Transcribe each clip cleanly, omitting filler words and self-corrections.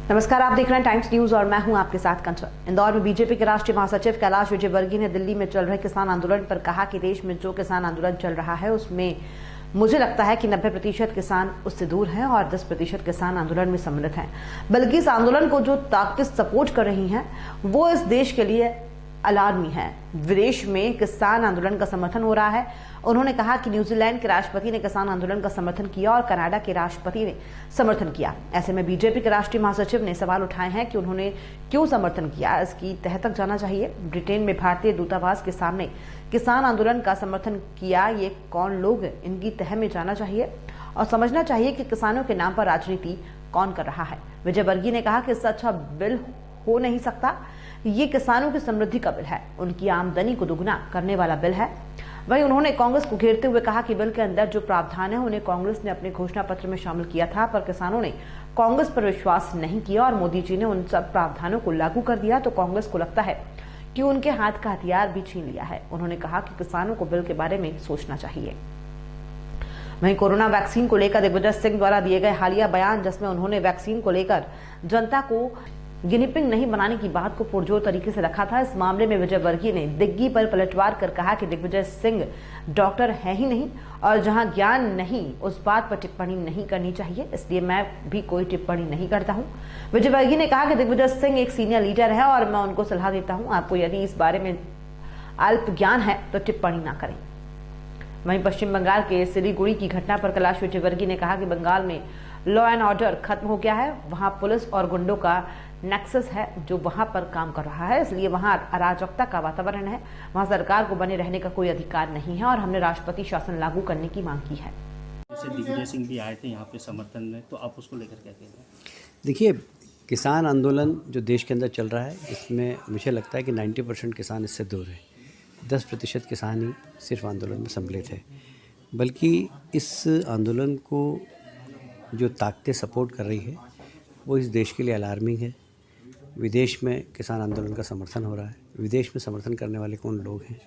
नमस्कार, आप देख रहे हैं टाइम्स न्यूज और मैं हूं आपके साथ कंचन। इंदौर में बीजेपी के राष्ट्रीय महासचिव कैलाश विजयवर्गीय ने दिल्ली में चल रहे किसान आंदोलन पर कहा कि देश में जो किसान आंदोलन चल रहा है उसमें मुझे लगता है कि 90% किसान उससे दूर हैं और 10% किसान आंदोलन में सम्मिलित हैं। बल्कि इस आंदोलन को जो ताकतें सपोर्ट कर रही हैं वो इस देश के लिए अलार्मी है। विदेश में किसान आंदोलन का समर्थन हो रहा है। उन्होंने कहा कि न्यूजीलैंड के राष्ट्रपति ने किसान आंदोलन का समर्थन किया और कनाडा के राष्ट्रपति ने समर्थन किया। ऐसे में बीजेपी के राष्ट्रीय महासचिव ने सवाल उठाए हैं कि उन्होंने क्यों समर्थन किया, इसकी तह तक जाना चाहिए। ब्रिटेन में भारतीय दूतावास के सामने किसान आंदोलन का समर्थन किया, ये कौन लोग, इनकी तह में जाना चाहिए और समझना चाहिए कि किसानों के नाम पर राजनीति कौन कर रहा है। विजयवर्गीय ने कहा कि इससे अच्छा बिल हो नहीं सकता। ये किसानों की समृद्धि का बिल है, उनकी आमदनी को दोगुना करने वाला बिल है। वहीं उन्होंने कांग्रेस को घेरते हुए कहा कि बिल के अंदर जो प्रावधान है उन्हें कांग्रेस ने अपने घोषणा पत्र में शामिल किया था, पर किसानों ने कांग्रेस पर विश्वास नहीं किया और मोदी जी ने उन सब प्रावधानों को लागू कर दिया तो कांग्रेस को लगता है कि उनके हाथ का हथियार भी छीन लिया है। उन्होंने कहा कि किसानों को बिल के बारे में सोचना चाहिए। वहीं कोरोना वैक्सीन को लेकर दिग्विजय सिंह द्वारा दिए गए हालिया बयान, जिसमें उन्होंने वैक्सीन को लेकर जनता को गिनीपिग नहीं बनाने की बात को पुरजोर तरीके से रखा था। इस मामले में विजयवर्गीय ने दिग्गी पर पलटवार कर कहा कि दिग्विजय सिंह डॉक्टर है ही नहीं और जहां ज्ञान नहीं उस बात पर टिप्पणी नहीं करनी चाहिए, इसलिए मैं भी कोई टिप्पणी नहीं करता हूं। विजयवर्गीय ने कहा कि दिग्विजय सिंह एक सीनियर लीडर है और मैं उनको सलाह देता हूं, आपको यदि इस बारे में अल्प ज्ञान है तो टिप्पणी ना करें। वहीं पश्चिम बंगाल के सिलीगुड़ी की घटना पर कैलाश विजयवर्गीय ने कहा कि बंगाल में लॉ एंड ऑर्डर खत्म हो गया है, वहां पुलिस और गुंडों का नेक्सस है जो वहां पर काम कर रहा है, इसलिए वहां अराजकता का वातावरण है, वहां सरकार को बने रहने का कोई अधिकार नहीं है और हमने राष्ट्रपति शासन लागू करने की मांग की है। जैसे दिग्विजय सिंह भी आए थे यहाँ पे समर्थन में, तो आप उसको लेकर क्या कहते हैं? देखिए, किसान आंदोलन जो देश के अंदर चल रहा है इसमें मुझे लगता है कि 90% किसान इससे दूर है। 10% किसान ही सिर्फ आंदोलन में सम्मिलित है। बल्कि इस आंदोलन को जो ताकतें सपोर्ट कर रही है वो इस देश के लिए अलार्मिंग है। विदेश में किसान आंदोलन का समर्थन हो रहा है। विदेश में समर्थन करने वाले कौन लोग हैं?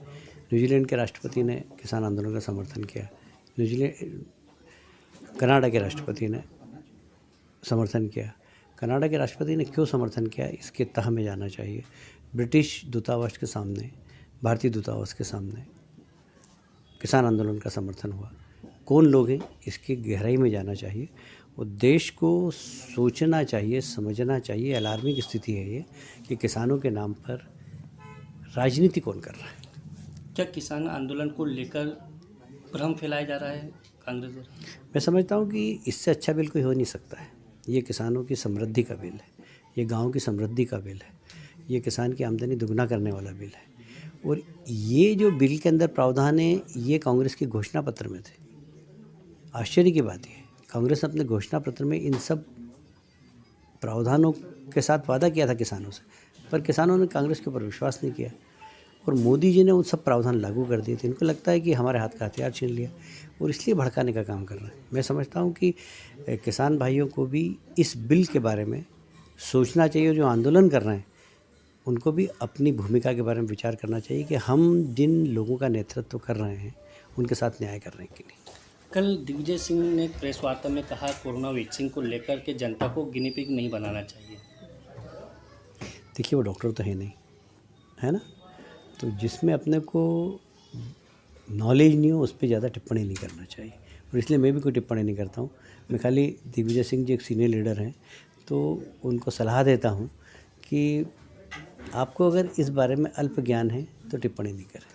न्यूजीलैंड के राष्ट्रपति ने किसान आंदोलन का समर्थन किया। कनाडा के राष्ट्रपति ने समर्थन किया। कनाडा के राष्ट्रपति ने क्यों समर्थन किया, इसके तह में जाना चाहिए। ब्रिटिश दूतावास के सामने, भारतीय दूतावास के सामने किसान आंदोलन का समर्थन हुआ। कौन लोग हैं, इसकी गहराई में जाना चाहिए और देश को सोचना चाहिए, समझना चाहिए। अलार्मिंग स्थिति है ये कि किसानों के नाम पर राजनीति कौन कर रहा है। क्या किसान आंदोलन को लेकर भ्रम फैलाया जा रहा है कांग्रेस द्वारा? मैं समझता हूँ कि इससे अच्छा बिल कोई हो नहीं सकता है। ये किसानों की समृद्धि का बिल है, ये गाँव की समृद्धि का बिल है, ये किसान की आमदनी दुगना करने वाला बिल है। और ये जो बिल के अंदर प्रावधान है ये कांग्रेस के घोषणा पत्र में थे। आश्चर्य की बात है, कांग्रेस ने अपने घोषणा पत्र में इन सब प्रावधानों के साथ वादा किया था किसानों से, पर किसानों ने कांग्रेस के ऊपर विश्वास नहीं किया और मोदी जी ने उन सब प्रावधान लागू कर दिए थे। इनको लगता है कि हमारे हाथ का हथियार छीन लिया और इसलिए भड़काने का काम कर रहे हैं। मैं समझता हूँ कि किसान भाइयों को भी इस बिल के बारे में सोचना चाहिए। जो आंदोलन कर रहे हैं उनको भी अपनी भूमिका के बारे में विचार करना चाहिए कि हम जिन लोगों का नेतृत्व कर रहे हैं उनके साथ न्याय करने के लिए। कल दिग्विजय सिंह ने प्रेस वार्ता में कहा कोरोना वैक्सीन को लेकर के जनता को गिनीपिग नहीं बनाना चाहिए। देखिए, वो डॉक्टर तो है नहीं, है ना, तो जिसमें अपने को नॉलेज नहीं हो उस पर ज़्यादा टिप्पणी नहीं करना चाहिए और इसलिए मैं भी कोई टिप्पणी नहीं करता हूँ। मैं खाली दिग्विजय सिंह जी एक सीनियर लीडर हैं तो उनको सलाह देता हूँ कि आपको अगर इस बारे में अल्प ज्ञान है तो टिप्पणी नहीं करें।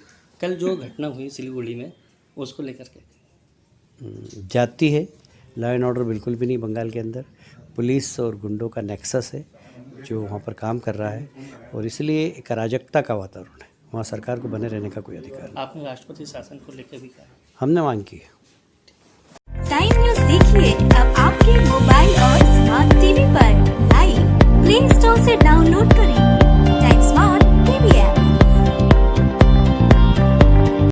कल जो घटना हुई सिलीगुड़ी में उसको लेकर के जाती है, लॉ एंड ऑर्डर बिल्कुल भी नहीं बंगाल के अंदर। पुलिस और गुंडों का नेक्सस है जो वहाँ पर काम कर रहा है और इसलिए एक अराजकता का वातावरण है। वहाँ सरकार को बने रहने का कोई अधिकार नहीं। आपने राष्ट्रपति शासन को लेकर भी कहा? हमने मांग की है। टाइम न्यूज देखिए अब आपके मोबाइल और स्मार्ट टीवी पर लाइव प्ले स्टोर से डाउनलोड करें।